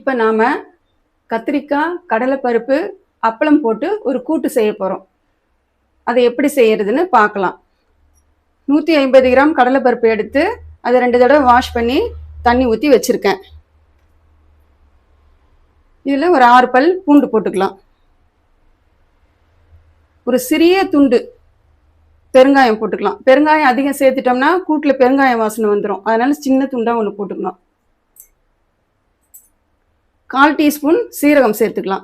இப்போ நாம் கத்திரிக்காய், கடலைப்பருப்பு, அப்பளம் போட்டு ஒரு கூட்டு செய்ய போகிறோம். அதை எப்படி செய்யறதுன்னு பார்க்கலாம். 150 கிராம் கடலைப்பருப்பு எடுத்து அதை 2 தடவை வாஷ் பண்ணி தண்ணி ஊற்றி வச்சுருக்கேன். இதில் ஒரு 6 பல் பூண்டு போட்டுக்கலாம். ஒரு சிறிய துண்டு பெருங்காயம் போட்டுக்கலாம். பெருங்காயம் அதிகம் சேர்த்துட்டோம்னா கூட்டில் பெருங்காயம் வாசனை வந்துடும். அதனால சின்ன துண்டாக ஒன்று போட்டுக்கலாம். 1/4 டீஸ்பூன் சீரகம் சேர்த்துக்கலாம்.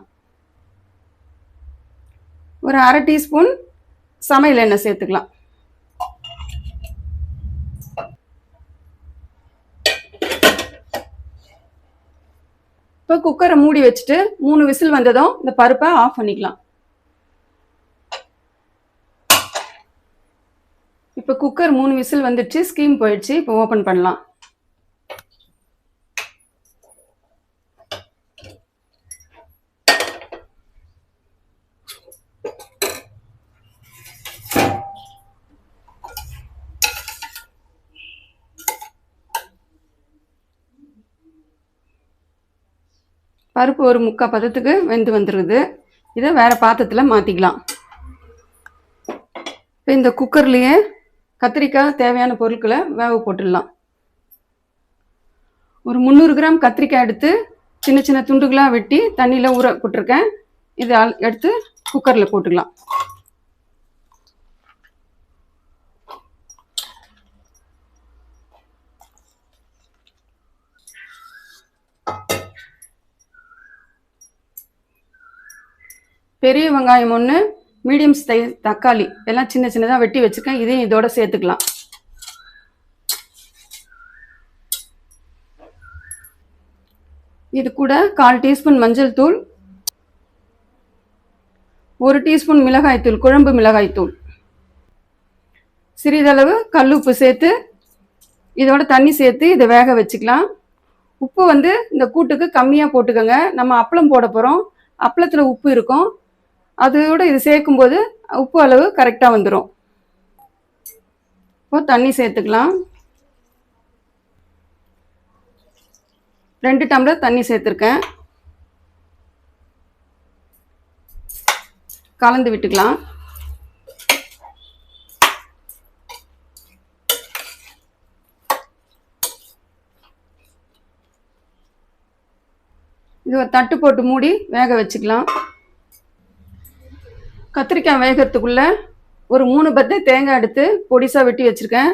ஒரு 1/2 டீஸ்பூன் சமையல் எண்ணெய் சேர்த்துக்கலாம். இப்போ குக்கரை மூடி வச்சுட்டு 3 விசில் வந்ததும் இந்த பருப்பை ஆஃப் பண்ணிக்கலாம். இப்போ குக்கர் 3 விசில் வந்துடுச்சு, ஸ்டீம் போயிடுச்சு. இப்போ ஓப்பன் பண்ணலாம். பருப்பு ஒரு 3/4 பதத்துக்கு வெந்து வந்துடுது. இதை வேறு பாத்திரத்தில் மாற்றிக்கலாம். இப்போ இந்த குக்கர்லேயே கத்திரிக்காய் தேவையான பொருட்களை வேக போட்டுடலாம். ஒரு 300 கிராம் கத்திரிக்காய் எடுத்து சின்ன சின்ன துண்டுகளாக வெட்டி தண்ணியில் ஊற போட்டிருக்கேன். இதை எடுத்து குக்கரில் போட்டுக்கலாம். பெரிய வெங்காயம் 1, மீடியம் சைஸ் தக்காளி எல்லாம் சின்ன சின்னதாக வெட்டி வச்சுருக்கேன். இதையும் இதோட சேர்த்துக்கலாம். இது கூட 1/4 டீஸ்பூன் மஞ்சள் தூள், 1 டீஸ்பூன் மிளகாய்த்தூள், குழம்பு மிளகாய்த்தூள், சிறிதளவு கல்லுப்பு சேர்த்து இதோட தண்ணி சேர்த்து இதை வேக வச்சுக்கலாம். உப்பு இந்த கூட்டுக்கு கம்மியாக போட்டுக்கோங்க. நம்ம அப்பளம் போட போகிறோம். அப்பளத்தில் உப்பு இருக்கும். அதோட இது சேர்க்கும்போது உப்பு அளவு கரெக்டாக வந்துடும். இப்போ தண்ணி சேர்த்துக்கலாம். 2 டம்ளர் தண்ணி சேர்த்துருக்கேன். கலந்து விட்டுக்கலாம். இது ஒரு தட்டு போட்டு மூடி வேக வச்சுக்கலாம். கத்திரிக்காய் வேகிறதுக்குள்ள ஒரு 3 பத்தை தேங்காய் எடுத்து பொடிசாக வெட்டி வச்சுருக்கேன்.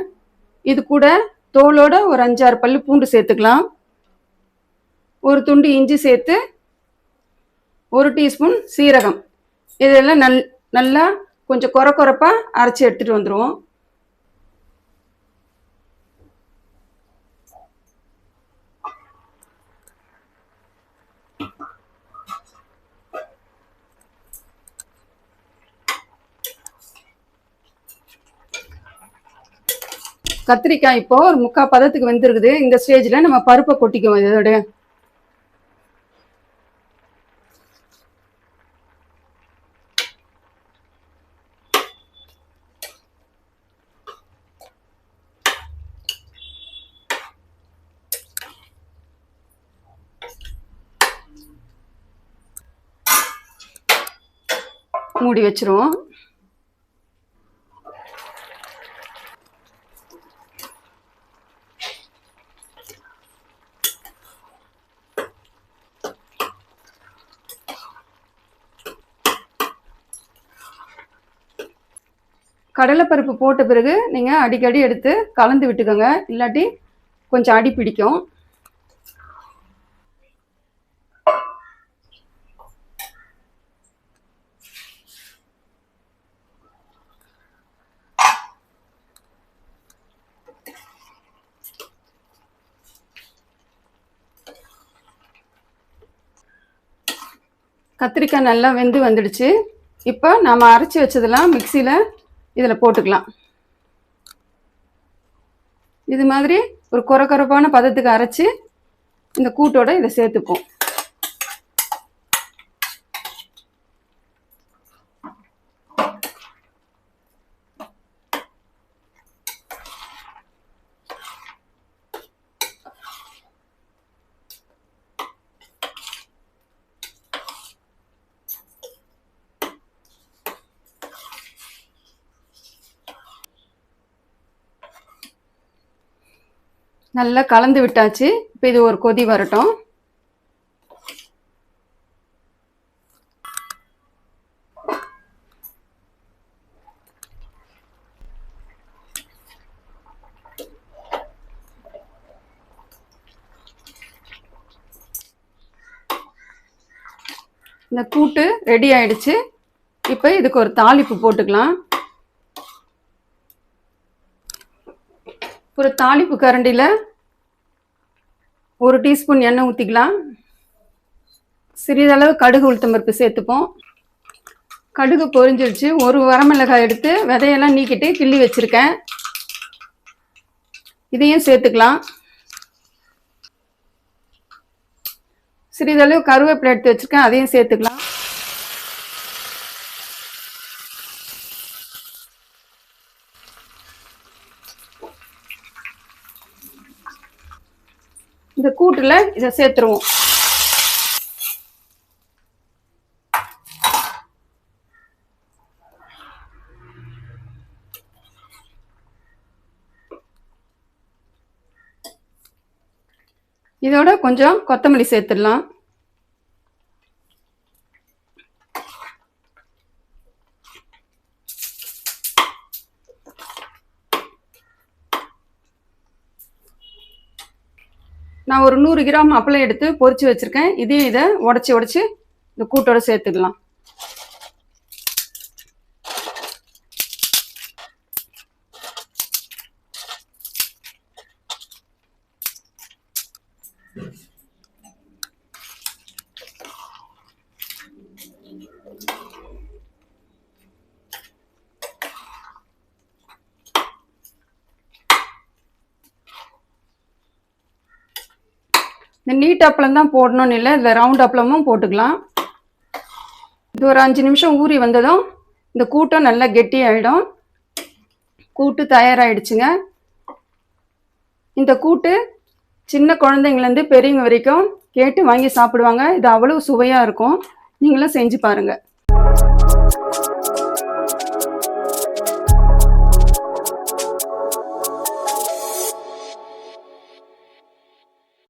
இது கூட தோலோட ஒரு 5-6 பல்லு பூண்டு சேர்த்துக்கலாம். ஒரு துண்டு இஞ்சி சேர்த்து 1 டீஸ்பூன் சீரகம் இதெல்லாம் நல்லா கொஞ்சம் கொரப்பாக அரைச்சி எடுத்துகிட்டு வந்துடுவோம். கத்திரிக்காய் இப்போ ஒரு 3/4 பதத்துக்கு வெந்திருக்குது. இந்த ஸ்டேஜில் நம்ம பருப்பை கொட்டிக்குவோம். இதோட மூடி வச்சிருவோம். கடலைப்பருப்பு போட்ட பிறகு நீங்கள் அடிக்கடி எடுத்து கலந்து விட்டுக்கோங்க. இல்லாட்டி கொஞ்சம் அடி பிடிக்கும். கத்திரிக்காய் நல்லா வெந்து வந்துடுச்சு. இப்போ நாம் அரைச்சி வச்சதெல்லாம் மிக்சியில் இதில் போட்டுக்கலாம். இது மாதிரி ஒரு கொரப்பான பதத்துக்கு அரைச்சி இந்த கூட்டோட இதை சேர்த்துப்போம். நல்லா கலந்து விட்டாச்சு. இப்போ இது ஒரு கொதி வரட்டும். இந்த கூட்டு ரெடி ஆயிடுச்சு. இப்போ இதுக்கு ஒரு தாளிப்பு போட்டுக்கலாம். ஒரு தாளிப்பு கரண்டியில் 1 டீஸ்பூன் எண்ணெய் ஊற்றிக்கலாம். சிறிதளவு கடுகு உளுத்தம்பருப்பு சேர்த்துப்போம். கடுகு பொரிஞ்சிருச்சு. ஒரு வரமிளகாய் எடுத்து விதையெல்லாம் நீக்கிட்டு கிள்ளி வச்சுருக்கேன், இதையும் சேர்த்துக்கலாம். சிறிதளவு கருவேப்பிலை எடுத்து வச்சுருக்கேன், அதையும் சேர்த்துக்கலாம். இந்த கூட்டில் இதை சேர்த்துருவோம். இதோட கொஞ்சம் கொத்தமல்லி சேர்த்துடலாம். நான் ஒரு 100 கிராம் அப்பளம் எடுத்து பொரிச்சு வச்சிருக்கேன். இதை உடைச்சி இந்த கூட்டோட சேர்த்துக்கலாம். இந்த நீட் அப்பளம் தான் போடணும்னு இல்லை, இதில் ரவுண்ட் அப்பளமும் போட்டுக்கலாம். இது ஒரு 5 நிமிஷம் ஊறி வந்ததும் இந்த கூட்டம் நல்லா கெட்டியாயிடும். கூட்டு தயாராகிடுச்சுங்க. இந்த கூட்டு சின்ன குழந்தைங்கலேருந்து பெரியவங்க வரைக்கும் கேட்டு வாங்கி சாப்பிடுவாங்க. இது அவ்வளோ சுவையாக இருக்கும். நீங்களும் செஞ்சு பாருங்கள்.